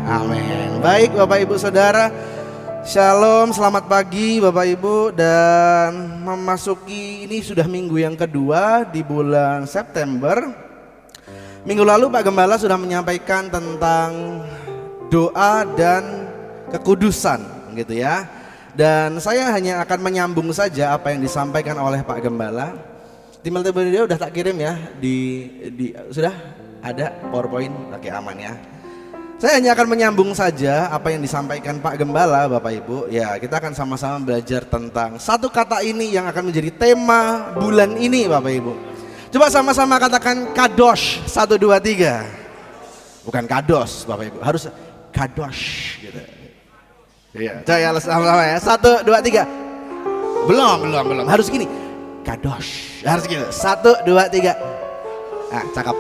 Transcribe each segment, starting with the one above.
Amin. Baik Bapak Ibu Saudara, Shalom, selamat pagi Bapak Ibu. Dan memasuki ini sudah minggu yang kedua di bulan September. Minggu lalu Pak Gembala sudah menyampaikan tentang doa dan kekudusan gitu ya. Dan saya hanya akan menyambung saja apa yang disampaikan oleh Pak Gembala. Di multimedia udah tak kirim ya, sudah ada PowerPoint, oke aman ya. Saya hanya akan menyambung saja apa yang disampaikan Pak Gembala Bapak Ibu. Ya, kita akan sama-sama belajar tentang satu kata ini yang akan menjadi tema bulan ini Bapak Ibu. Coba sama-sama katakan kadosh, 1, 2, 3. Bukan kados Bapak Ibu, harus kadosh gitu. Iya, coba sama-sama ya, 1, 2, 3. Belum, harus gini, kadosh, harus gitu, 1, 2, 3. Ah, cakep.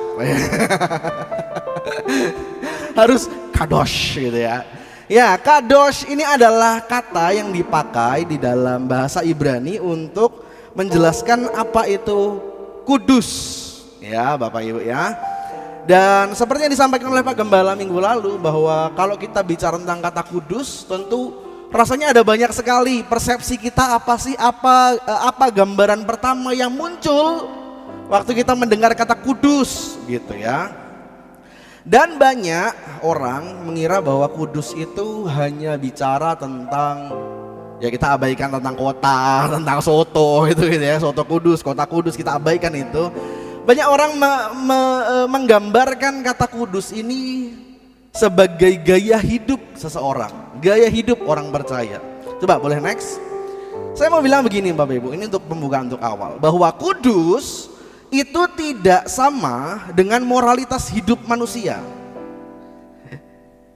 Harus kadosh gitu ya. Ya, kadosh ini adalah kata yang dipakai di dalam bahasa Ibrani untuk menjelaskan apa itu kudus. Ya, Bapak Ibu ya. Dan seperti yang disampaikan oleh Pak Gembala minggu lalu bahwa kalau kita bicara tentang kata kudus, tentu rasanya ada banyak sekali persepsi kita apa sih, apa gambaran pertama yang muncul waktu kita mendengar kata kudus gitu ya. Dan banyak orang mengira bahwa kudus itu hanya bicara tentang, ya kita abaikan tentang kota, tentang soto itu gitu ya, soto kudus, kota kudus kita abaikan itu. Banyak orang menggambarkan kata kudus ini sebagai gaya hidup seseorang, gaya hidup orang percaya. Coba boleh next. Saya mau bilang begini Bapak Ibu, ini untuk pembukaan untuk awal, bahwa kudus itu tidak sama dengan moralitas hidup manusia.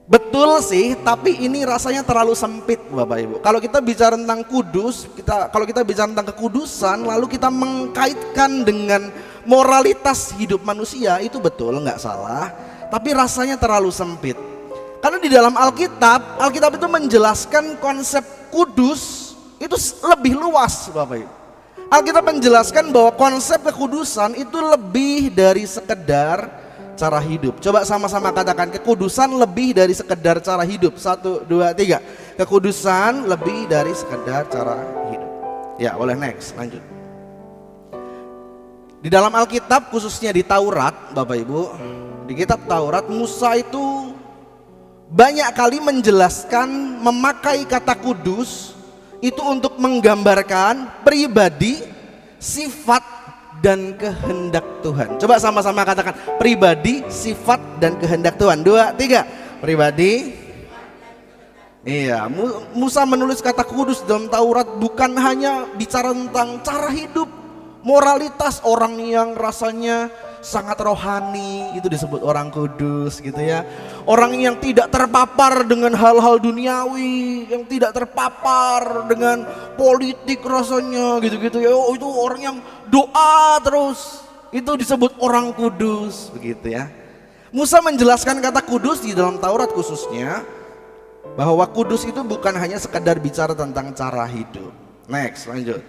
Betul sih, tapi ini rasanya terlalu sempit Bapak Ibu. Kalau kita bicara tentang kudus, kalau kita bicara tentang kekudusan, lalu kita mengkaitkan dengan moralitas hidup manusia, itu betul, nggak salah. Tapi rasanya terlalu sempit. Karena di dalam Alkitab itu menjelaskan konsep kudus itu lebih luas Bapak Ibu. Alkitab menjelaskan bahwa konsep kekudusan itu lebih dari sekedar cara hidup. Coba sama-sama katakan, kekudusan lebih dari sekedar cara hidup. 1, 2, 3. Kekudusan lebih dari sekedar cara hidup. Ya, boleh next, lanjut. Di dalam Alkitab, khususnya di Taurat, Bapak Ibu, di kitab Taurat, Musa itu banyak kali menjelaskan memakai kata kudus itu untuk menggambarkan pribadi, sifat, dan kehendak Tuhan. Coba sama-sama katakan, pribadi, sifat, dan kehendak Tuhan. 2, 3. Pribadi. Iya, Musa menulis kata kudus dalam Taurat bukan hanya bicara tentang cara hidup, moralitas orang yang rasanya sangat rohani, itu disebut orang kudus gitu ya. Orang yang tidak terpapar dengan hal-hal duniawi, yang tidak terpapar dengan politik rasanya gitu-gitu ya. Oh, itu orang yang doa terus, itu disebut orang kudus begitu ya. Musa menjelaskan kata kudus di dalam Taurat khususnya, bahwa kudus itu bukan hanya sekedar bicara tentang cara hidup. Next, lanjut.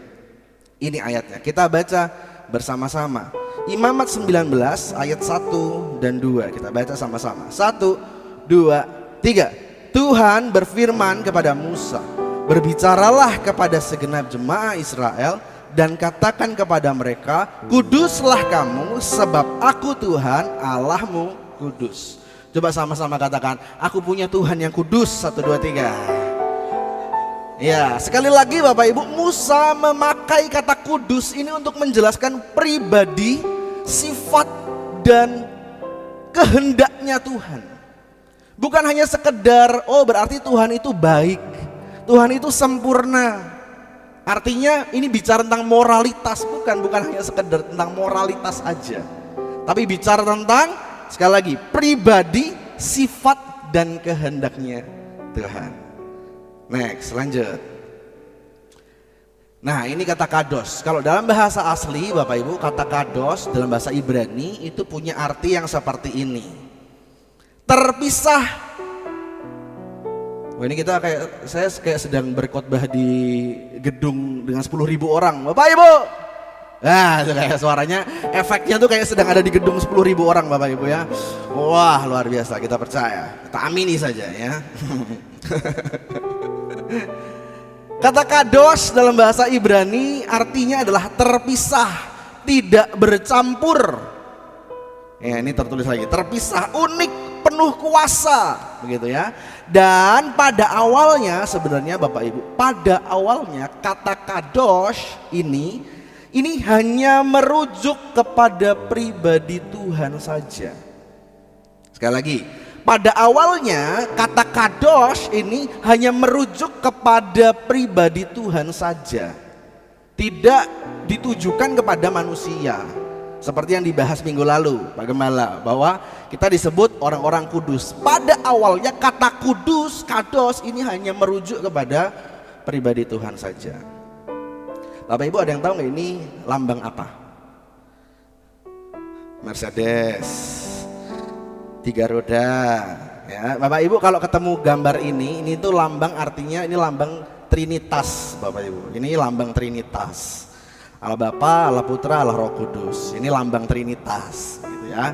Ini ayatnya, kita baca bersama-sama. Imamat 19 ayat 1 dan 2, kita baca sama-sama. 1, 2, 3. Tuhan berfirman kepada Musa, berbicaralah kepada segenap jemaah Israel dan katakan kepada mereka, kuduslah kamu sebab aku Tuhan Allahmu kudus. Coba sama-sama katakan, aku punya Tuhan yang kudus. 1, 2, 3. Ya, sekali lagi Bapak Ibu, Musa memakai kata kudus ini untuk menjelaskan pribadi, sifat, dan kehendaknya Tuhan. Bukan hanya sekedar, oh berarti Tuhan itu baik, Tuhan itu sempurna. Artinya ini bicara tentang moralitas, bukan hanya sekedar tentang moralitas aja. Tapi bicara tentang, sekali lagi, pribadi, sifat, dan kehendaknya Tuhan. Next, lanjut. Nah, ini kata kados. Kalau dalam bahasa asli Bapak Ibu, kata kados dalam bahasa Ibrani itu punya arti yang seperti ini. Terpisah. Wah, ini saya kayak sedang berkhotbah di gedung dengan 10.000 orang. Bapak Ibu, Nah, itu kayak suaranya, efeknya tuh kayak sedang ada di gedung 10.000 orang Bapak Ibu ya. Wah, luar biasa, kita percaya. Kita amini saja ya. Kata kados dalam bahasa Ibrani artinya adalah terpisah, tidak bercampur. Ya, ini tertulis lagi, terpisah, unik, penuh kuasa, begitu ya. Dan pada awalnya sebenarnya Bapak Ibu, pada awalnya kata kados ini hanya merujuk kepada pribadi Tuhan saja. Sekali lagi, pada awalnya kata kados ini hanya merujuk kepada pribadi Tuhan saja, tidak ditujukan kepada manusia. Seperti yang dibahas minggu lalu Pak Gembala, bahwa kita disebut orang-orang kudus. Pada awalnya kata kudus, kados ini hanya merujuk kepada pribadi Tuhan saja. Bapak Ibu ada yang tahu nggak ini lambang apa? Mercedes, 3 roda. Ya, Bapak Ibu kalau ketemu gambar ini tuh lambang, artinya ini lambang Trinitas Bapak Ibu. Ini lambang Trinitas. Allah Bapa, Allah Putra, Allah Roh Kudus. Ini lambang Trinitas, gitu ya.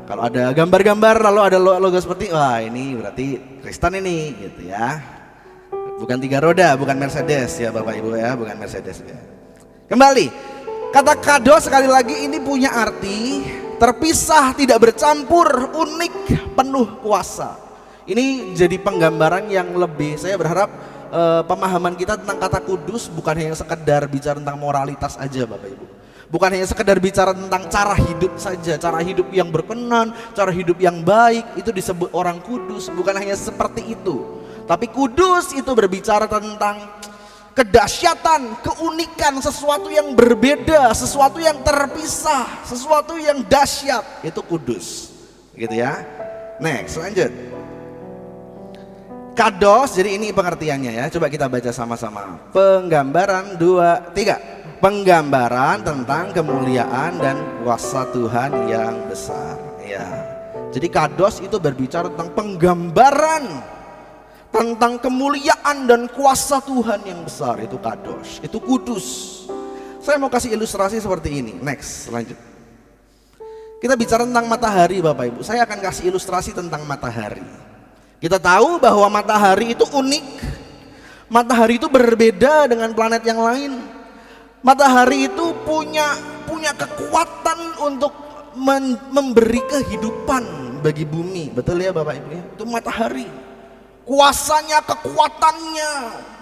Kalau ada gambar-gambar lalu ada logo seperti, wah ini berarti Kristen ini, gitu ya. Bukan 3 roda, bukan Mercedes ya Bapak Ibu ya, bukan Mercedes ya. Kembali, kata kados sekali lagi ini punya arti terpisah, tidak bercampur, unik, penuh kuasa. Ini jadi penggambaran yang lebih, saya berharap pemahaman kita tentang kata kudus bukan hanya sekedar bicara tentang moralitas aja Bapak Ibu. Bukan hanya sekedar bicara tentang cara hidup saja, cara hidup yang berkenan, cara hidup yang baik, itu disebut orang kudus. Bukan hanya seperti itu. Tapi kudus itu berbicara tentang kedahsyatan, keunikan, sesuatu yang berbeda, sesuatu yang terpisah, sesuatu yang dahsyat, itu kudus. Gitu ya. Next, lanjut. Kados, jadi ini pengertiannya ya. Coba kita baca sama-sama. Penggambaran 2, 3. Penggambaran tentang kemuliaan dan kuasa Tuhan yang besar. Ya. Jadi kados itu berbicara tentang penggambaran tentang kemuliaan dan kuasa Tuhan yang besar. Itu kados, itu kudus. Saya mau kasih ilustrasi seperti ini. Next, lanjut. Kita bicara tentang matahari Bapak Ibu. Saya akan kasih ilustrasi tentang matahari. Kita tahu bahwa matahari itu unik. Matahari itu berbeda dengan planet yang lain. Matahari itu punya kekuatan untuk memberi kehidupan bagi bumi. Betul ya Bapak Ibu ya? Itu matahari. Kuasanya, kekuatannya,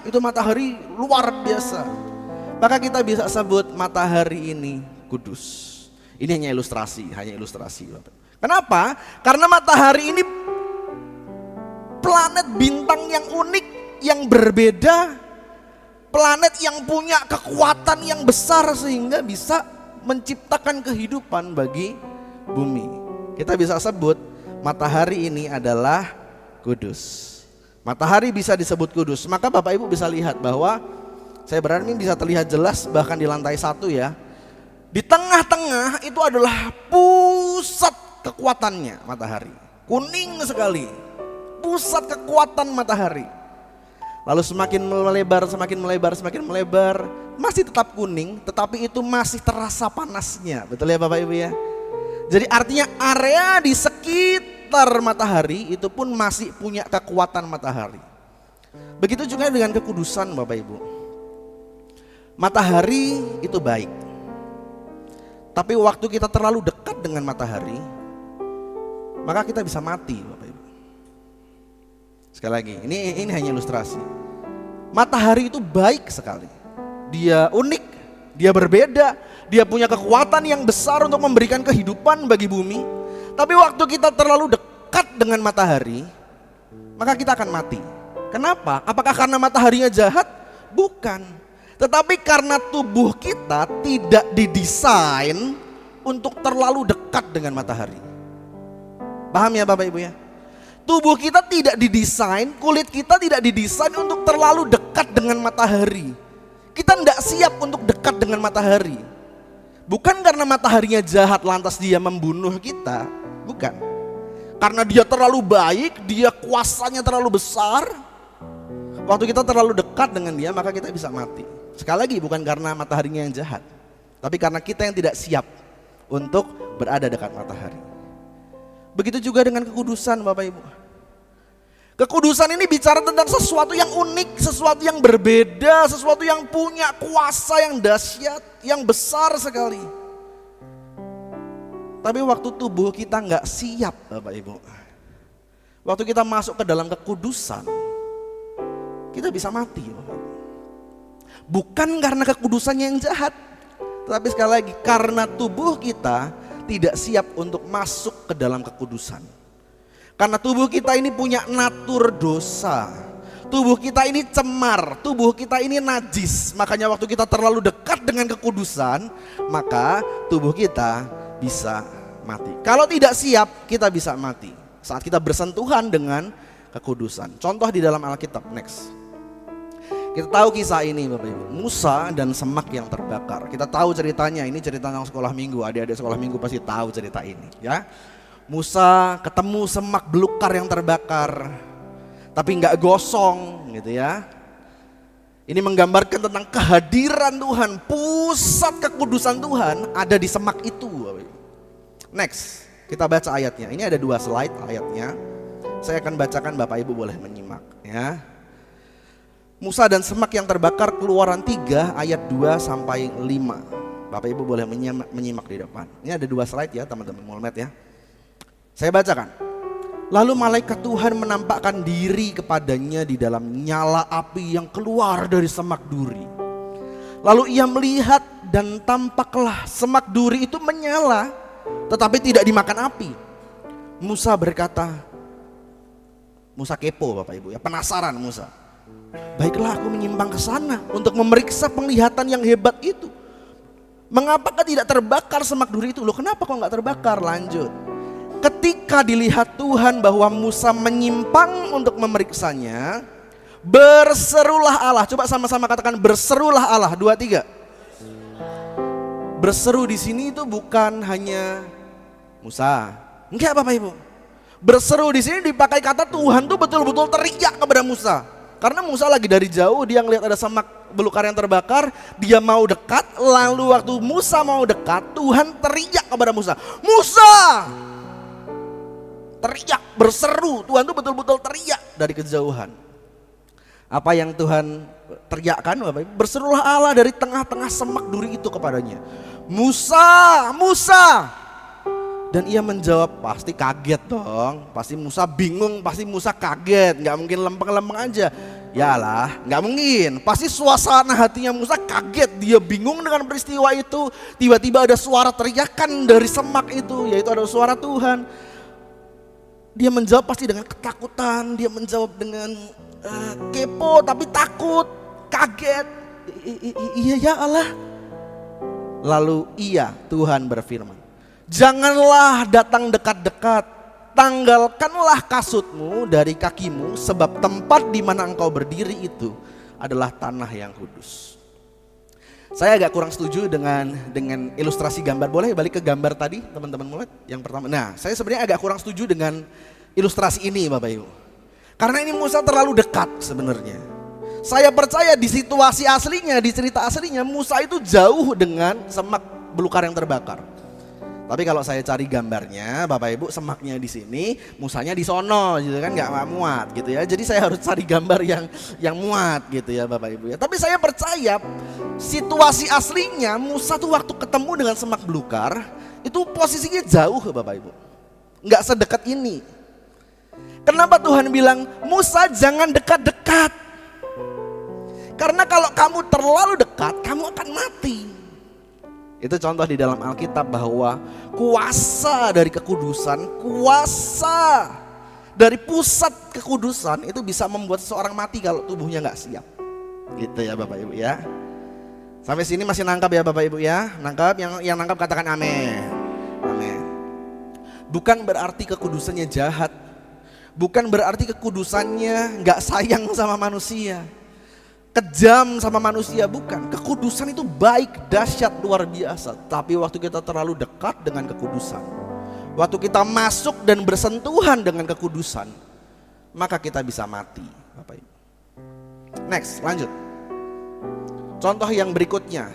itu matahari luar biasa. Maka kita bisa sebut matahari ini kudus. Ini hanya ilustrasi. Kenapa? Karena matahari ini planet bintang yang unik, yang berbeda, planet yang punya kekuatan yang besar sehingga bisa menciptakan kehidupan bagi bumi. Kita bisa sebut matahari ini adalah kudus. Matahari bisa disebut kudus. Maka Bapak Ibu bisa lihat bahwa, saya berani bisa terlihat jelas bahkan di lantai 1 ya. Di tengah-tengah itu adalah pusat kekuatannya matahari. Kuning sekali. Pusat kekuatan matahari. Lalu semakin melebar, masih tetap kuning, tetapi itu masih terasa panasnya. Betul ya Bapak Ibu ya? Jadi artinya area di sekitar matahari itu pun masih punya kekuatan matahari. Begitu juga dengan kekudusan Bapak Ibu. Matahari itu baik. Tapi waktu kita terlalu dekat dengan matahari, maka kita bisa mati Bapak Ibu. Sekali lagi, ini hanya ilustrasi. Matahari itu baik sekali. Dia unik, dia berbeda, dia punya kekuatan yang besar untuk memberikan kehidupan bagi bumi. Tapi waktu kita terlalu dekat dengan matahari, maka kita akan mati. Kenapa? Apakah karena mataharinya jahat? Bukan. Tetapi karena tubuh kita tidak didesain untuk terlalu dekat dengan matahari. Paham ya Bapak Ibu ya? Tubuh kita tidak didesain, kulit kita tidak didesain untuk terlalu dekat dengan matahari. Kita tidak siap untuk dekat dengan matahari. Bukan karena mataharinya jahat lantas dia membunuh kita, bukan. Karena dia terlalu baik, dia kuasanya terlalu besar. Waktu kita terlalu dekat dengan dia, maka kita bisa mati. Sekali lagi bukan karena mataharinya yang jahat, tapi karena kita yang tidak siap untuk berada dekat matahari. Begitu juga dengan kekudusan Bapak Ibu. Kekudusan ini bicara tentang sesuatu yang unik, sesuatu yang berbeda, sesuatu yang punya kuasa yang dahsyat, yang besar sekali. Tapi waktu tubuh kita nggak siap Bapak Ibu, waktu kita masuk ke dalam kekudusan, kita bisa mati Bapak Ibu. Bukan karena kekudusannya yang jahat, tetapi sekali lagi karena tubuh kita tidak siap untuk masuk ke dalam kekudusan. Karena tubuh kita ini punya natur dosa. Tubuh kita ini cemar, tubuh kita ini najis. Makanya waktu kita terlalu dekat dengan kekudusan, maka tubuh kita bisa mati. Kalau tidak siap, kita bisa mati saat kita bersentuhan dengan kekudusan. Contoh di dalam Alkitab, next. Kita tahu kisah ini Bapak Ibu, Musa dan semak yang terbakar. Kita tahu ceritanya, ini cerita tentang sekolah minggu. Adik-adik sekolah minggu pasti tahu cerita ini ya. Musa ketemu semak belukar yang terbakar, tapi nggak gosong gitu ya. Ini menggambarkan tentang kehadiran Tuhan, pusat kekudusan Tuhan ada di semak itu. Next, kita baca ayatnya. Ini ada 2 slide ayatnya. Saya akan bacakan, Bapak Ibu boleh menyimak ya. Musa dan semak yang terbakar, Keluaran 3 ayat 2 sampai 5. Bapak Ibu boleh menyimak di depan. Ini ada 2 slide ya teman-teman, mulmet ya. Saya bacakan. Lalu malaikat Tuhan menampakkan diri kepadanya di dalam nyala api yang keluar dari semak duri. Lalu ia melihat dan tampaklah semak duri itu menyala, tetapi tidak dimakan api. Musa berkata, Musa kepo Bapak Ibu ya, penasaran Musa. Baiklah aku menyimpang ke sana untuk memeriksa penglihatan yang hebat itu. Mengapakah tidak terbakar semak duri itu? Loh kenapa kok nggak terbakar? Lanjut. Ketika dilihat Tuhan bahwa Musa menyimpang untuk memeriksanya, berserulah Allah. Coba sama-sama katakan berserulah Allah. 2, 3. Berseru di sini itu bukan hanya Musa. Enggak Bapak Ibu. Berseru di sini dipakai kata Tuhan tuh betul-betul teriak kepada Musa. Karena Musa lagi dari jauh, dia ngelihat ada semak belukar yang terbakar, dia mau dekat, lalu waktu Musa mau dekat, Tuhan teriak kepada Musa, Musa! Teriak, berseru, Tuhan tuh betul-betul teriak dari kejauhan. Apa yang Tuhan teriakkan Bapak Ibu? Berserulah Allah dari tengah-tengah semak duri itu kepadanya, Musa, Musa! Dan ia menjawab, pasti kaget dong, pasti Musa bingung, pasti Musa kaget, gak mungkin lempeng-lempeng aja. Yalah, gak mungkin, pasti suasana hatinya Musa kaget, dia bingung dengan peristiwa itu. Tiba-tiba ada suara teriakan dari semak itu, yaitu ada suara Tuhan. Dia menjawab pasti dengan ketakutan, dia menjawab dengan kepo tapi takut, kaget. Iya ya Allah. Lalu Tuhan berfirman, janganlah datang dekat-dekat, tanggalkanlah kasutmu dari kakimu, sebab tempat di mana engkau berdiri itu adalah tanah yang kudus. Saya agak kurang setuju dengan ilustrasi gambar. Boleh balik ke gambar tadi teman-teman mulai yang pertama. Nah, saya sebenarnya agak kurang setuju dengan ilustrasi ini Bapak Ibu. Karena ini Musa terlalu dekat sebenarnya. Saya percaya di situasi aslinya, di cerita aslinya Musa itu jauh dengan semak belukar yang terbakar. Tapi kalau saya cari gambarnya, Bapak Ibu, semaknya di sini, Musanya di sono, gitu kan, nggak muat, gitu ya. Jadi saya harus cari gambar yang muat, gitu ya, Bapak Ibu ya. Tapi saya percaya situasi aslinya Musa tuh waktu ketemu dengan semak belukar, itu posisinya jauh, Bapak Ibu, nggak sedekat ini. Kenapa Tuhan bilang Musa jangan dekat-dekat? Karena kalau kamu terlalu dekat, kamu akan mati. Itu contoh di dalam Alkitab bahwa kuasa dari kekudusan, kuasa dari pusat kekudusan itu bisa membuat seseorang mati kalau tubuhnya nggak siap. Gitu ya Bapak Ibu ya. Sampai sini masih nangkap ya Bapak Ibu ya. Nangkap, yang nangkap katakan amin. Amin. Bukan berarti kekudusannya jahat. Bukan berarti kekudusannya nggak sayang sama manusia, kejam sama manusia, bukan. Kekudusan itu baik, dahsyat, luar biasa. Tapi waktu kita terlalu dekat dengan kekudusan, waktu kita masuk dan bersentuhan dengan kekudusan, maka kita bisa mati Bapak Ibu. Next, lanjut. Contoh yang berikutnya,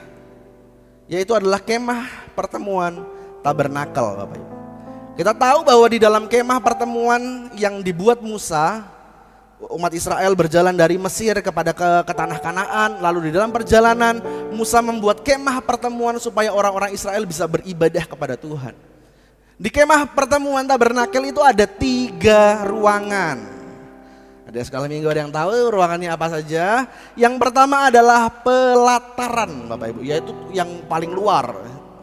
yaitu adalah kemah pertemuan tabernakel, Bapak Ibu. Kita tahu bahwa di dalam kemah pertemuan yang dibuat Musa, umat Israel berjalan dari Mesir kepada ke tanah Kanaan. Lalu di dalam perjalanan Musa membuat kemah pertemuan supaya orang-orang Israel bisa beribadah kepada Tuhan. Di kemah pertemuan tabernakel itu ada 3 ruangan. Ada sekali minggu ada yang tahu ruangannya apa saja. Yang pertama adalah pelataran, Bapak Ibu, yaitu yang paling luar.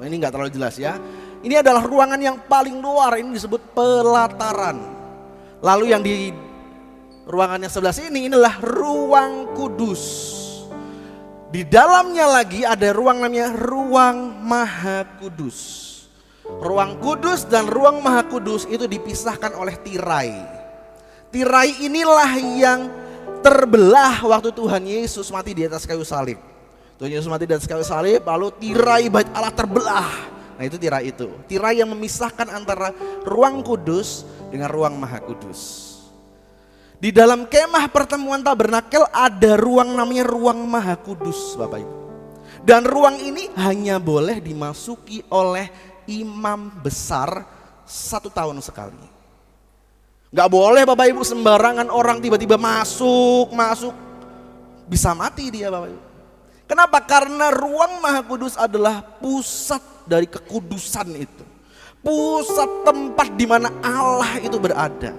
Ini nggak terlalu jelas ya. Ini adalah ruangan yang paling luar, ini disebut pelataran. Lalu yang di ruangan yang sebelah sini inilah ruang kudus. Di dalamnya lagi ada ruang namanya ruang maha kudus. Ruang kudus dan ruang maha kudus itu dipisahkan oleh tirai. Tirai inilah yang terbelah waktu Tuhan Yesus mati di atas kayu salib. Tuhan Yesus mati di atas kayu salib, lalu tirai bait Allah terbelah. Nah itu tirai itu. Tirai yang memisahkan antara ruang kudus dengan ruang maha kudus. Di dalam kemah pertemuan tabernakel ada ruang namanya ruang maha kudus, Bapak Ibu. Dan ruang ini hanya boleh dimasuki oleh imam besar 1 tahun sekali. Gak boleh Bapak Ibu sembarangan orang tiba-tiba masuk, bisa mati dia, Bapak Ibu. Kenapa? Karena ruang maha kudus adalah pusat dari kekudusan itu. Pusat tempat di mana Allah itu berada.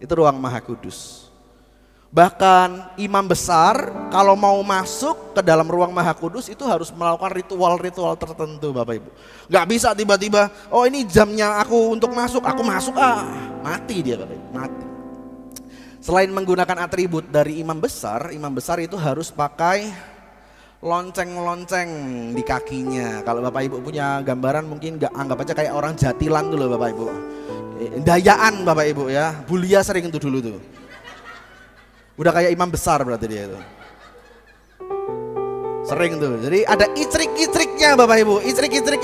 Itu ruang maha kudus. Bahkan imam besar kalau mau masuk ke dalam ruang maha kudus itu harus melakukan ritual-ritual tertentu, Bapak Ibu. Gak bisa tiba-tiba, oh ini jamnya aku untuk masuk, aku masuk mati dia, Bapak Ibu, mati. Selain menggunakan atribut dari imam besar itu harus pakai lonceng-lonceng di kakinya. Kalau Bapak Ibu punya gambaran mungkin anggap aja kayak orang jatilan dulu, Bapak Ibu. Dayaan, Bapak Ibu ya, Bulia sering itu dulu tuh. Udah kayak imam besar berarti dia itu. Sering tuh. Jadi ada icrik-icriknya, Bapak Ibu. Icrik-icrik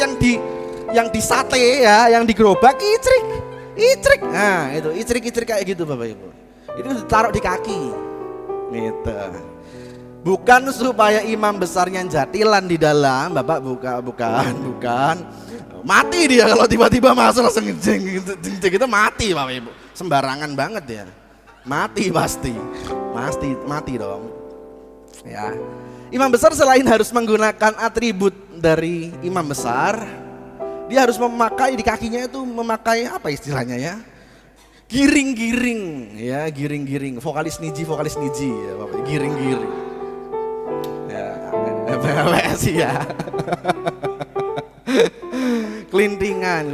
yang di sate ya, yang digerobak icrik. Nah, itu icrik-icrik kayak gitu, Bapak Ibu. Itu ditaruh di kaki. Gitu. Bukan supaya imam besarnya jatilan di dalam, Bapak, bukan. Mati dia kalau tiba-tiba masuk langsung jeng itu mati, Bapak Ibu. Sembarangan banget ya. Mati pasti dong. Ya. Imam besar selain harus menggunakan atribut dari imam besar, dia harus memakai di kakinya itu memakai apa istilahnya ya? Giring-giring ya, giring-giring. Vokalis niji ya, Bapak. Giring-giring. Ya, PWS ya. Kelintingan.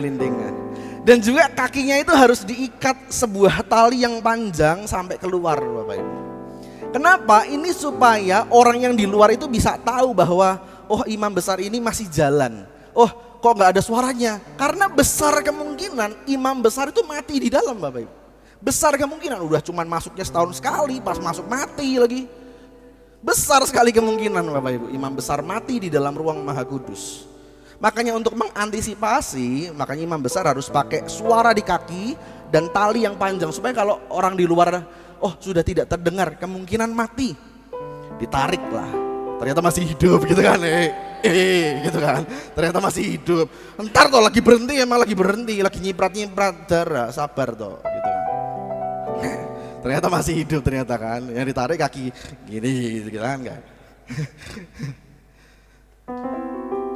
Dan juga kakinya itu harus diikat sebuah tali yang panjang sampai keluar, Bapak Ibu. Kenapa? Ini supaya orang yang di luar itu bisa tahu bahwa oh imam besar ini masih jalan. Oh kok gak ada suaranya? Karena besar kemungkinan imam besar itu mati di dalam, Bapak Ibu. Besar kemungkinan udah cuman masuknya setahun sekali, pas masuk mati lagi. Besar sekali kemungkinan, Bapak Ibu, imam besar mati di dalam ruang maha kudus. Makanya untuk mengantisipasi, makanya imam besar harus pakai suara di kaki dan tali yang panjang supaya kalau orang di luar oh sudah tidak terdengar, kemungkinan mati. Ditarik lah, ternyata masih hidup gitu kan, gitu kan, ternyata masih hidup. Ntar toh lagi berhenti, lagi nyiprat darah, sabar toh, gitu kan. Ternyata masih hidup ternyata kan, yang ditarik kaki gini gitu kan kan.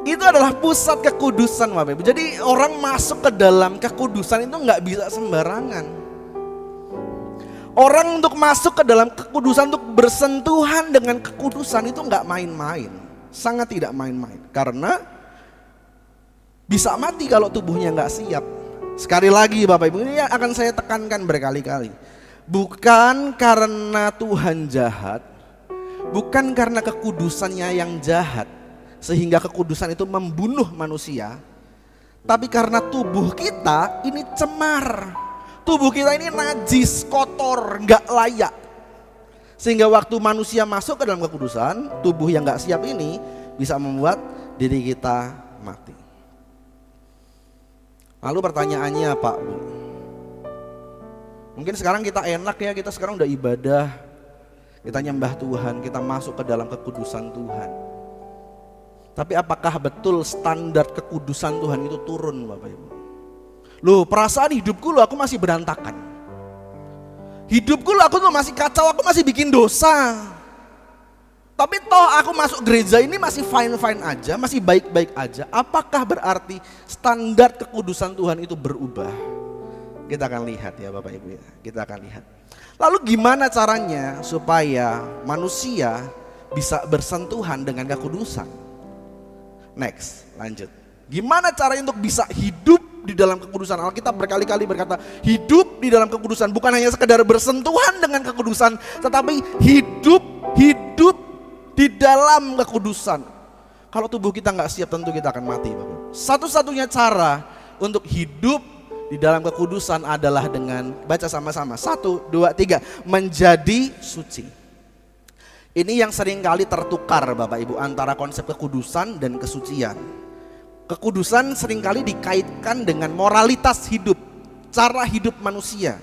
Itu adalah pusat kekudusan, Bapak Ibu. Jadi orang masuk ke dalam kekudusan itu nggak bisa sembarangan. Orang untuk masuk ke dalam kekudusan, untuk bersentuhan dengan kekudusan itu nggak main-main, sangat tidak main-main. Karena bisa mati kalau tubuhnya nggak siap. Sekali lagi, Bapak Ibu, ini akan saya tekankan berkali-kali. Bukan karena Tuhan jahat, bukan karena kekudusannya yang jahat, sehingga kekudusan itu membunuh manusia. Tapi karena tubuh kita ini cemar, tubuh kita ini najis, kotor, gak layak. Sehingga waktu manusia masuk ke dalam kekudusan, tubuh yang gak siap ini bisa membuat diri kita mati. Lalu pertanyaannya Pak Bu, mungkin sekarang kita enak ya, kita sekarang udah ibadah, kita nyembah Tuhan, kita masuk ke dalam kekudusan Tuhan. Tapi apakah betul standar kekudusan Tuhan itu turun, Bapak Ibu? Loh, perasaan hidupku loh, aku masih berantakan. Hidupku loh, aku tuh masih kacau, aku masih bikin dosa. Tapi toh aku masuk gereja ini masih fine-fine aja, masih baik-baik aja. Apakah berarti standar kekudusan Tuhan itu berubah? Kita akan lihat ya Bapak Ibu ya, kita akan lihat. Lalu gimana caranya supaya manusia bisa bersentuhan dengan kekudusan? Next, lanjut. Gimana caranya untuk bisa hidup di dalam kekudusan? Alkitab berkali-kali berkata hidup di dalam kekudusan, bukan hanya sekedar bersentuhan dengan kekudusan, tetapi hidup di dalam kekudusan. Kalau tubuh kita nggak siap, tentu kita akan mati, Bapak. Satu-satunya cara untuk hidup di dalam kekudusan adalah dengan, baca sama-sama, 1, 2, 3, menjadi suci. Ini yang seringkali tertukar Bapak Ibu antara konsep kekudusan dan kesucian. Kekudusan seringkali dikaitkan dengan moralitas hidup, cara hidup manusia.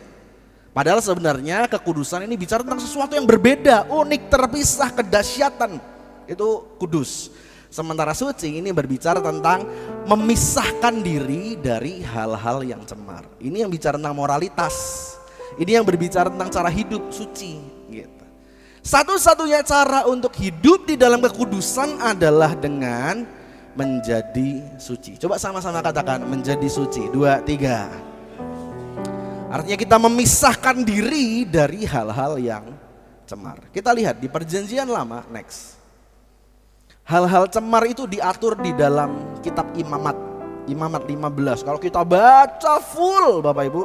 Padahal sebenarnya kekudusan ini bicara tentang sesuatu yang berbeda, unik, terpisah, kedahsyatan. Itu kudus. Sementara suci ini berbicara tentang memisahkan diri dari hal-hal yang cemar. Ini yang bicara tentang moralitas. Ini yang berbicara tentang cara hidup suci gitu. Satu-satunya cara untuk hidup di dalam kekudusan adalah dengan menjadi suci. Coba sama-sama katakan menjadi suci. 2, 3. Artinya kita memisahkan diri dari hal-hal yang cemar. Kita lihat di perjanjian lama, next. Hal-hal cemar itu diatur di dalam kitab Imamat. Imamat 15. Kalau kita baca full Bapak Ibu,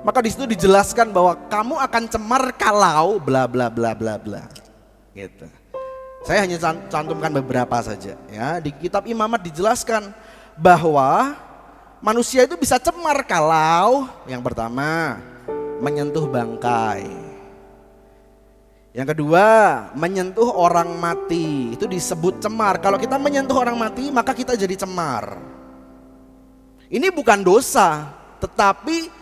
maka di situ dijelaskan bahwa kamu akan cemar kalau bla bla bla bla bla. Gitu. Saya hanya cantumkan beberapa saja ya. Di kitab Imamat dijelaskan bahwa manusia itu bisa cemar kalau yang pertama menyentuh bangkai. Yang kedua, menyentuh orang mati. Itu disebut cemar. Kalau kita menyentuh orang mati, maka kita jadi cemar. Ini bukan dosa, tetapi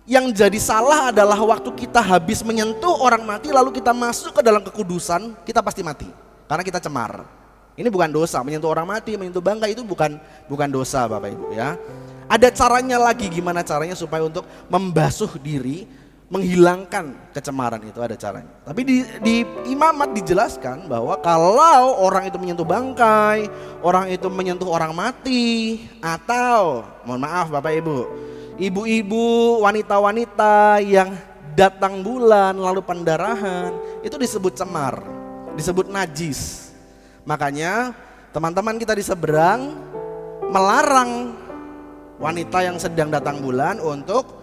yang jadi salah adalah waktu kita habis menyentuh orang mati lalu kita masuk ke dalam kekudusan, kita pasti mati karena kita cemar. Ini bukan dosa, menyentuh orang mati, menyentuh bangkai itu bukan dosa Bapak Ibu ya. Ada caranya lagi, gimana caranya supaya untuk membasuh diri, menghilangkan kecemaran itu ada caranya. Tapi di Imamat dijelaskan bahwa kalau orang itu menyentuh bangkai, orang itu menyentuh orang mati, atau mohon maaf Bapak Ibu, ibu-ibu, wanita-wanita yang datang bulan lalu pendarahan, itu disebut cemar, disebut najis. Makanya teman-teman kita di seberang melarang wanita yang sedang datang bulan untuk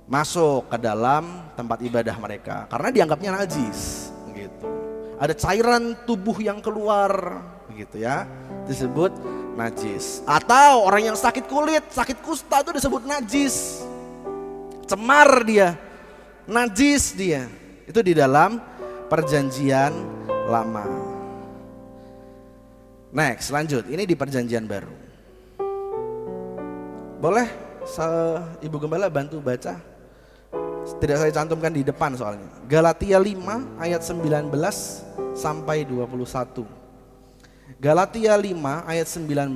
masuk ke dalam tempat ibadah mereka karena dianggapnya najis gitu. Ada cairan tubuh yang keluar gitu ya, disebut najis. Atau orang yang sakit kulit, sakit kusta itu disebut najis. Cemar dia, najis dia. Itu di dalam perjanjian lama. Next, lanjut. Ini di perjanjian baru. Boleh Ibu Gembala bantu baca? Tidak saya cantumkan di depan soalnya. Galatia 5 ayat 19 sampai 21. Galatia 5 ayat 19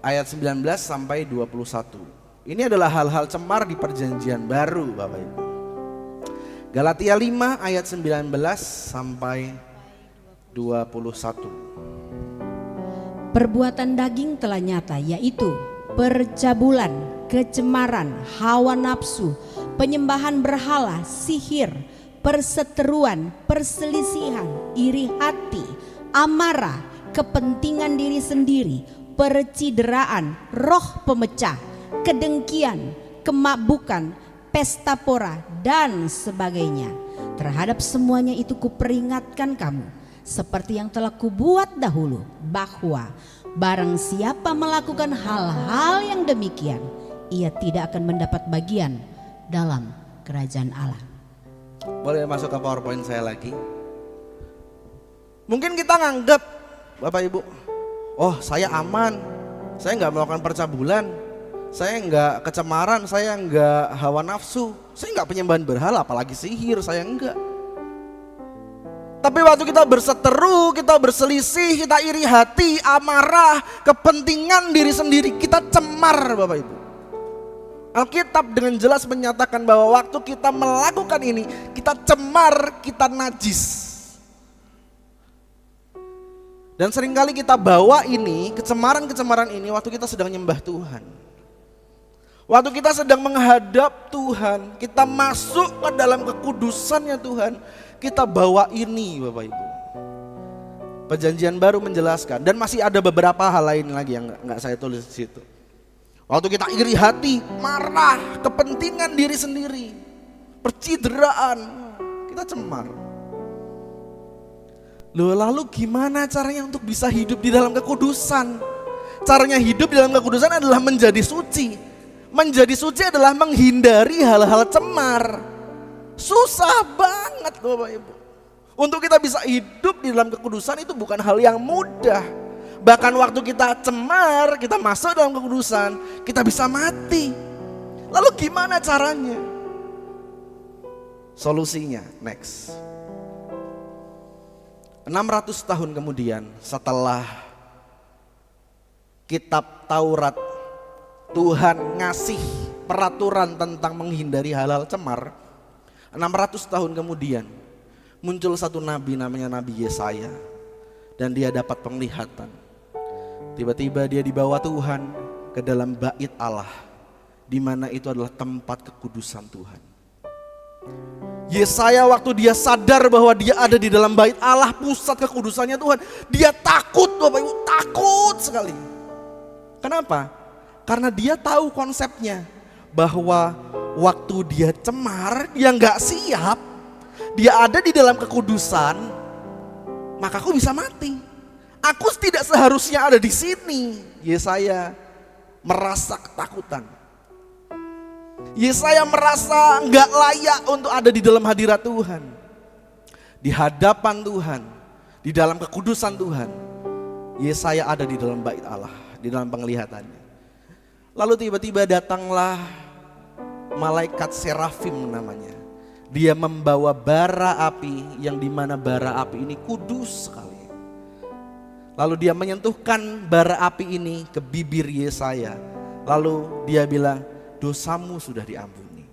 ayat 19 sampai 21. Ini adalah hal-hal cemar di perjanjian baru Bapak Ibu. Galatia 5 ayat 19 sampai 21. Perbuatan daging telah nyata, yaitu percabulan, kecemaran, hawa nafsu, penyembahan berhala, sihir, perseteruan, perselisihan, iri hati, amarah, kepentingan diri sendiri, percideraan, roh pemecah, kedengkian, kemabukan, pesta pora, dan sebagainya. Terhadap semuanya itu kuperingatkan kamu, seperti yang telah kubuat dahulu, bahwa barang siapa melakukan hal-hal yang demikian, ia tidak akan mendapat bagian dalam kerajaan Allah. Boleh masuk ke PowerPoint saya lagi? Mungkin kita nganggap Bapak Ibu, oh saya aman, saya nggak melakukan percabulan, saya nggak kecemaran, saya nggak hawa nafsu, saya nggak penyembahan berhala, apalagi sihir, saya enggak. Tapi waktu kita berseteru, kita berselisih, kita iri hati, amarah, kepentingan diri sendiri, kita cemar Bapak Ibu. Alkitab dengan jelas menyatakan bahwa waktu kita melakukan ini, kita cemar, kita najis. Dan seringkali kita bawa ini, kecemaran-kecemaran ini waktu kita sedang nyembah Tuhan. Waktu kita sedang menghadap Tuhan, kita masuk ke dalam kekudusannya Tuhan, kita bawa ini Bapak Ibu. Perjanjian Baru menjelaskan, dan masih ada beberapa hal lain lagi yang nggak saya tulis di situ. Waktu kita iri hati, marah, kepentingan diri sendiri, percideraan, kita cemar. Loh, lalu gimana caranya untuk bisa hidup di dalam kekudusan? Caranya hidup di dalam kekudusan adalah menjadi suci. Menjadi suci adalah menghindari hal-hal cemar. Susah banget Bapak Ibu. Untuk kita bisa hidup di dalam kekudusan itu bukan hal yang mudah. Bahkan waktu kita cemar, kita masuk dalam kekudusan, kita bisa mati. Lalu gimana caranya? Solusinya, next. 600 tahun kemudian setelah kitab Taurat, Tuhan ngasih peraturan tentang menghindari hal-hal cemar. 600 tahun kemudian muncul satu nabi namanya Nabi Yesaya. Dan dia dapat penglihatan. Tiba-tiba dia dibawa Tuhan ke dalam bait Allah, di mana itu adalah tempat kekudusan Tuhan. Yesaya waktu dia sadar bahwa dia ada di dalam bait Allah, pusat kekudusannya Tuhan, dia takut Bapak Ibu, takut sekali. Kenapa? Karena dia tahu konsepnya, bahwa waktu dia cemar, dia nggak siap, dia ada di dalam kekudusan, maka aku bisa mati. Aku tidak seharusnya ada di sini. Yesaya merasa ketakutan. Yesaya merasa nggak layak untuk ada di dalam hadirat Tuhan, di hadapan Tuhan, di dalam kekudusan Tuhan. Yesaya ada di dalam bait Allah, di dalam penglihatannya. Lalu tiba-tiba datanglah malaikat serafim namanya. Dia membawa bara api, yang dimana bara api ini kudus sekali. Lalu dia menyentuhkan bara api ini ke bibir Yesaya. Lalu dia bilang, dosamu sudah diampuni.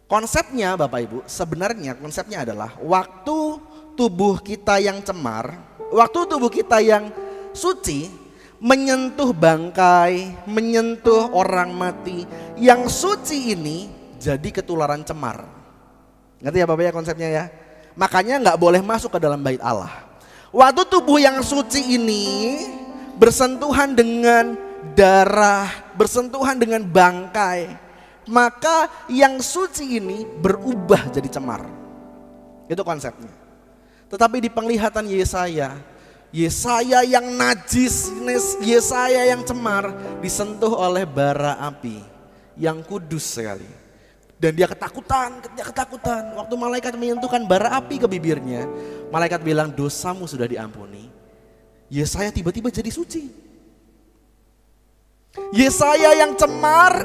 Konsepnya Bapak Ibu, sebenarnya konsepnya adalah waktu tubuh kita yang cemar, waktu tubuh kita yang suci menyentuh bangkai, menyentuh orang mati, yang suci ini jadi ketularan cemar. Ngerti ya Bapak ya konsepnya ya? Makanya nggak boleh masuk ke dalam bait Allah. Waktu tubuh yang suci ini bersentuhan dengan darah, bersentuhan dengan bangkai, maka yang suci ini berubah jadi cemar. Itu konsepnya. Tetapi di penglihatan Yesaya, Yesaya yang najis, Yesaya yang cemar disentuh oleh bara api yang kudus sekali. Dan dia ketakutan. Waktu malaikat menyentuhkan bara api ke bibirnya, malaikat bilang dosamu sudah diampuni. Yesaya tiba-tiba jadi suci. Yesaya yang cemar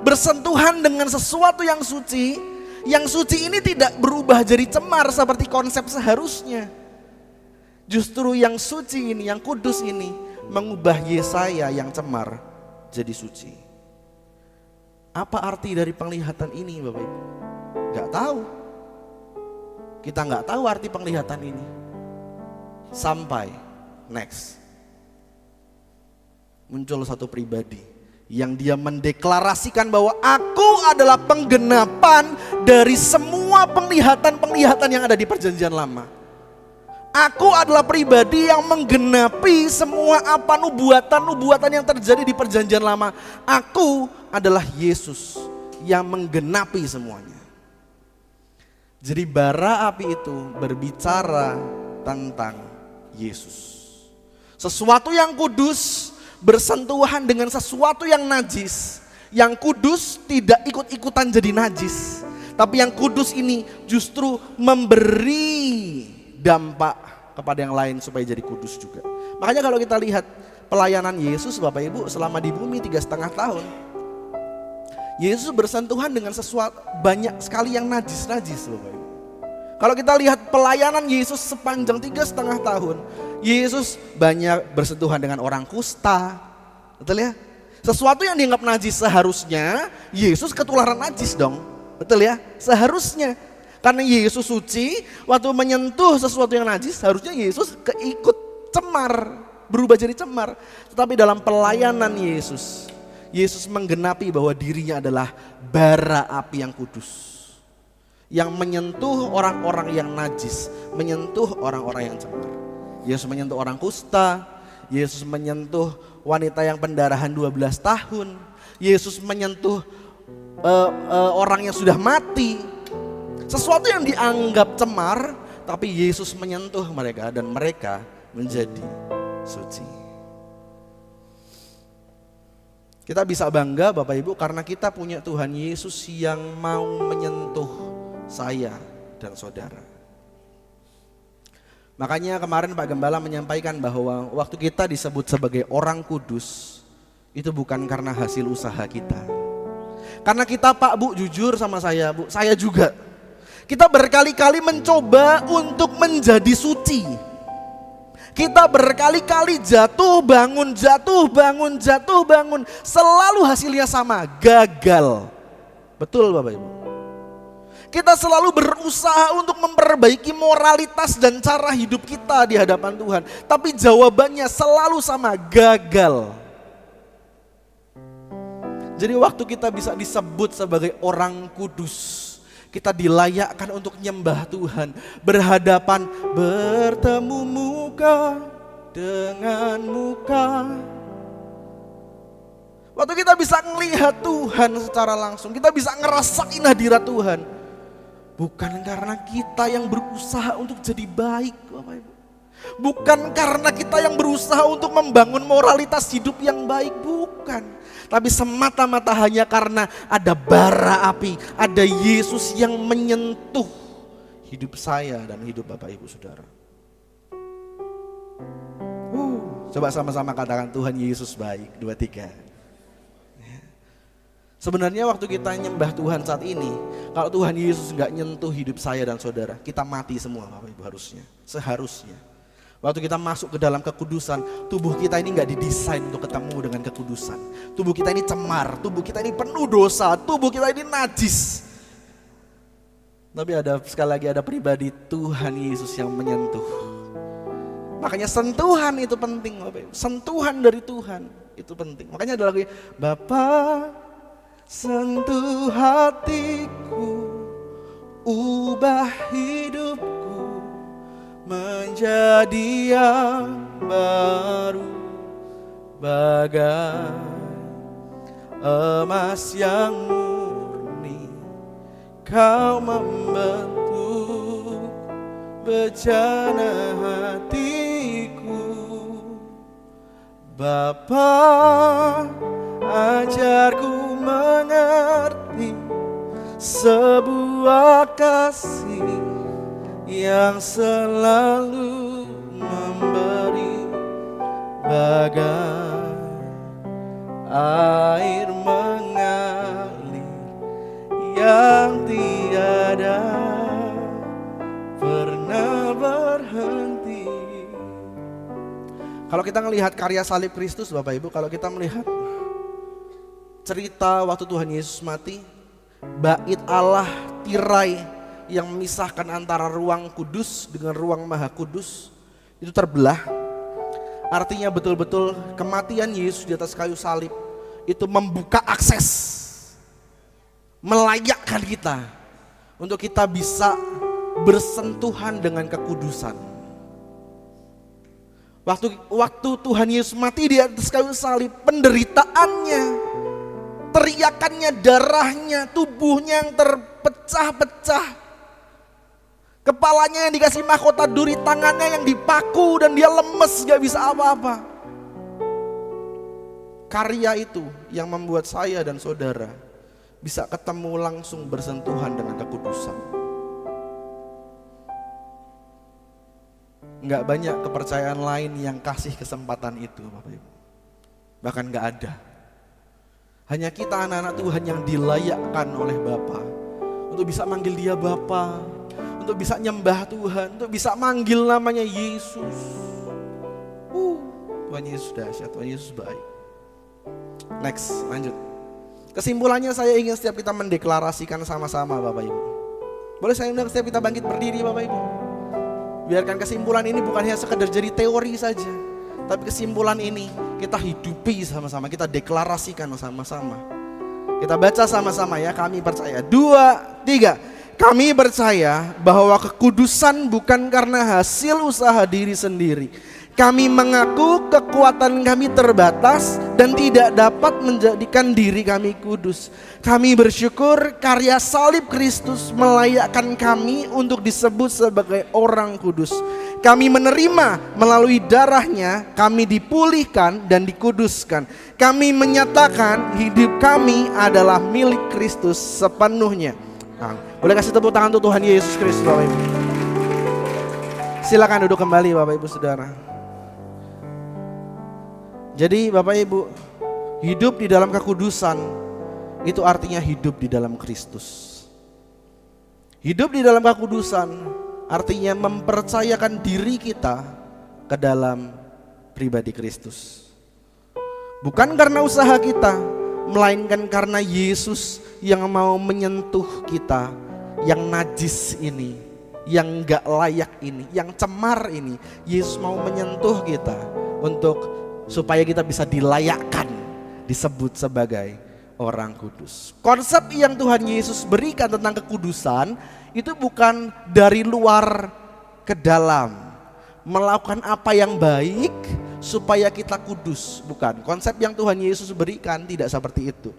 bersentuhan dengan sesuatu yang suci. Yang suci ini tidak berubah jadi cemar seperti konsep seharusnya. Justru yang suci ini, yang kudus ini mengubah Yesaya yang cemar jadi suci. Apa arti dari penglihatan ini Bapak Ibu? Gak tahu. Kita gak tahu arti penglihatan ini. Sampai next. Muncul satu pribadi yang dia mendeklarasikan bahwa aku adalah penggenapan dari semua penglihatan-penglihatan yang ada di perjanjian lama. Aku adalah pribadi yang menggenapi semua apa nubuatan-nubuatan yang terjadi di perjanjian lama. Aku adalah Yesus yang menggenapi semuanya. Jadi bara api itu berbicara tentang Yesus. Sesuatu yang kudus bersentuhan dengan sesuatu yang najis. Yang kudus tidak ikut-ikutan jadi najis. Tapi yang kudus ini justru memberi dampak kepada yang lain supaya jadi kudus juga. Makanya kalau kita lihat pelayanan Yesus Bapak Ibu selama di bumi 3,5 tahun, Yesus bersentuhan dengan sesuatu banyak sekali yang najis-najis Bapak Ibu. Kalau kita lihat pelayanan Yesus sepanjang 3,5 tahun, Yesus banyak bersentuhan dengan orang kusta, betul ya? Sesuatu yang dianggap najis seharusnya Yesus ketularan najis dong, betul ya? Seharusnya, karena Yesus suci, waktu menyentuh sesuatu yang najis, harusnya Yesus keikut cemar, berubah jadi cemar. Tetapi dalam pelayanan Yesus menggenapi bahwa dirinya adalah bara api yang kudus, yang menyentuh orang-orang yang najis, menyentuh orang-orang yang cemar. Yesus menyentuh orang kusta, Yesus menyentuh wanita yang pendarahan 12 tahun, Yesus menyentuh orang yang sudah mati. Sesuatu yang dianggap cemar, tapi Yesus menyentuh mereka dan mereka menjadi suci. Kita bisa bangga Bapak Ibu karena kita punya Tuhan Yesus yang mau menyentuh saya dan saudara. Makanya kemarin Pak Gembala menyampaikan bahwa waktu kita disebut sebagai orang kudus, itu bukan karena hasil usaha kita. Karena kita Pak Bu, jujur sama saya Bu, saya juga. Kita berkali-kali mencoba untuk menjadi suci. Kita berkali-kali jatuh bangun, selalu hasilnya sama, gagal. Betul Bapak Ibu. Kita selalu berusaha untuk memperbaiki moralitas dan cara hidup kita di hadapan Tuhan. Tapi jawabannya selalu sama, gagal. Jadi waktu kita bisa disebut sebagai orang kudus, kita dilayakkan untuk nyembah Tuhan, berhadapan, bertemu muka dengan muka. Waktu kita bisa melihat Tuhan secara langsung, kita bisa ngerasain hadirat Tuhan. Bukan karena kita yang berusaha untuk jadi baik, Bapak Ibu. Bukan karena kita yang berusaha untuk membangun moralitas hidup yang baik, bukan. Tapi semata-mata hanya karena ada bara api, ada Yesus yang menyentuh hidup saya dan hidup Bapak Ibu Saudara. Coba sama-sama katakan Tuhan Yesus baik, 2, 3. Sebenarnya waktu kita nyembah Tuhan saat ini, kalau Tuhan Yesus gak nyentuh hidup saya dan saudara, kita mati semua Bapak Ibu harusnya, seharusnya. Waktu kita masuk ke dalam kekudusan, tubuh kita ini gak didesain untuk ketemu dengan kekudusan. Tubuh kita ini cemar, tubuh kita ini penuh dosa, tubuh kita ini najis. Tapi sekali lagi ada pribadi Tuhan Yesus yang menyentuh. Makanya sentuhan itu penting Bapak Ibu. Sentuhan dari Tuhan itu penting. Makanya ada lagu Bapa sentuh hatiku, ubah hidupku menjadi yang baru, bagai emas yang murni. Kau membentuk bejana hatiku. Bapa, ajarku mengerti sebuah kasih yang selalu memberi, bagai air mengalir yang tiada pernah berhenti. Kalau kita melihat karya salib Kristus Bapak Ibu, kalau kita melihat cerita waktu Tuhan Yesus mati, bait Allah, tirai yang memisahkan antara ruang kudus dengan ruang maha kudus itu terbelah. Artinya betul-betul kematian Yesus di atas kayu salib itu membuka akses, melayakkan kita untuk kita bisa bersentuhan dengan kekudusan. Waktu Tuhan Yesus mati di atas kayu salib, penderitaannya, teriakannya, darahnya, tubuhnya yang terpecah-pecah, kepalanya yang dikasih mahkota duri, tangannya yang dipaku dan dia lemes gak bisa apa-apa. Karya itu yang membuat saya dan saudara bisa ketemu langsung bersentuhan dengan kekudusan. Gak banyak kepercayaan lain yang kasih kesempatan itu Bapak Ibu. Bahkan gak ada. Hanya kita anak-anak Tuhan yang dilayakkan oleh Bapa untuk bisa manggil dia Bapa, untuk untuk bisa nyembah Tuhan, untuk bisa manggil namanya Yesus. Tuhan Yesus dahsyat, Tuhan Yesus baik. Next, lanjut. Kesimpulannya saya ingin setiap kita mendeklarasikan sama-sama Bapak Ibu. Boleh saya undang setiap kita bangkit berdiri Bapak Ibu. Biarkan kesimpulan ini bukan hanya sekedar jadi teori saja, tapi kesimpulan ini kita hidupi sama-sama, kita deklarasikan sama-sama. Kita baca sama-sama ya, kami percaya. 2, 3. Kami percaya bahwa kekudusan bukan karena hasil usaha diri sendiri. Kami mengaku kekuatan kami terbatas dan tidak dapat menjadikan diri kami kudus. Kami bersyukur karya salib Kristus melayakkan kami untuk disebut sebagai orang kudus. Kami menerima melalui darahnya, kami dipulihkan dan dikuduskan. Kami menyatakan hidup kami adalah milik Kristus sepenuhnya. Nah, boleh kasih tepuk tangan untuk Tuhan Yesus Kristus Bapak Ibu. Silakan duduk kembali Bapak Ibu Saudara. Jadi Bapak Ibu, hidup di dalam kekudusan itu artinya hidup di dalam Kristus. Hidup di dalam kekudusan artinya mempercayakan diri kita ke dalam pribadi Kristus. Bukan karena usaha kita, melainkan karena Yesus yang mau menyentuh kita, yang najis ini, yang gak layak ini, yang cemar ini. Yesus mau menyentuh kita supaya kita bisa dilayakkan, disebut sebagai orang kudus. Konsep yang Tuhan Yesus berikan tentang kekudusan itu bukan dari luar ke dalam, melakukan apa yang baik supaya kita kudus, bukan. Konsep yang Tuhan Yesus berikan tidak seperti itu.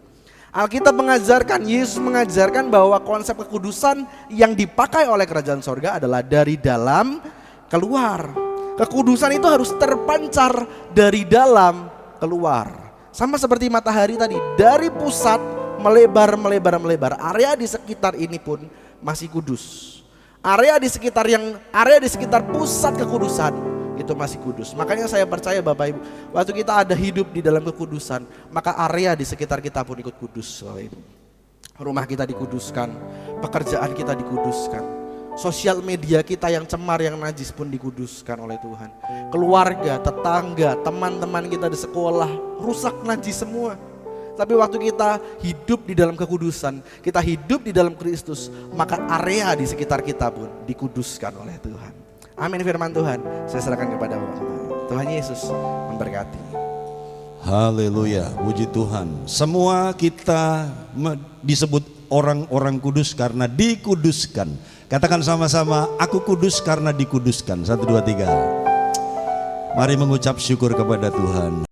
Alkitab mengajarkan, Yesus mengajarkan bahwa konsep kekudusan yang dipakai oleh kerajaan sorga adalah dari dalam keluar. Kekudusan itu harus terpancar dari dalam keluar. Sama seperti matahari tadi, dari pusat melebar. Area di sekitar ini pun masih kudus. Area di sekitar pusat kekudusan itu masih kudus. Makanya saya percaya Bapak Ibu, waktu kita ada hidup di dalam kekudusan, maka area di sekitar kita pun ikut kudus Bapak Ibu. Rumah kita dikuduskan, pekerjaan kita dikuduskan. Sosial media kita yang cemar, yang najis pun dikuduskan oleh Tuhan. Keluarga, tetangga, teman-teman kita di sekolah rusak najis semua. Tapi waktu kita hidup di dalam kekudusan, kita hidup di dalam Kristus, maka area di sekitar kita pun dikuduskan oleh Tuhan. Amin firman Tuhan. Saya serahkan kepada Bapak. Tuhan Yesus memberkati. Haleluya, puji Tuhan. Semua kita disebut orang-orang kudus karena dikuduskan. Katakan sama-sama, aku kudus karena dikuduskan. 1, 2, 3. Mari mengucap syukur kepada Tuhan.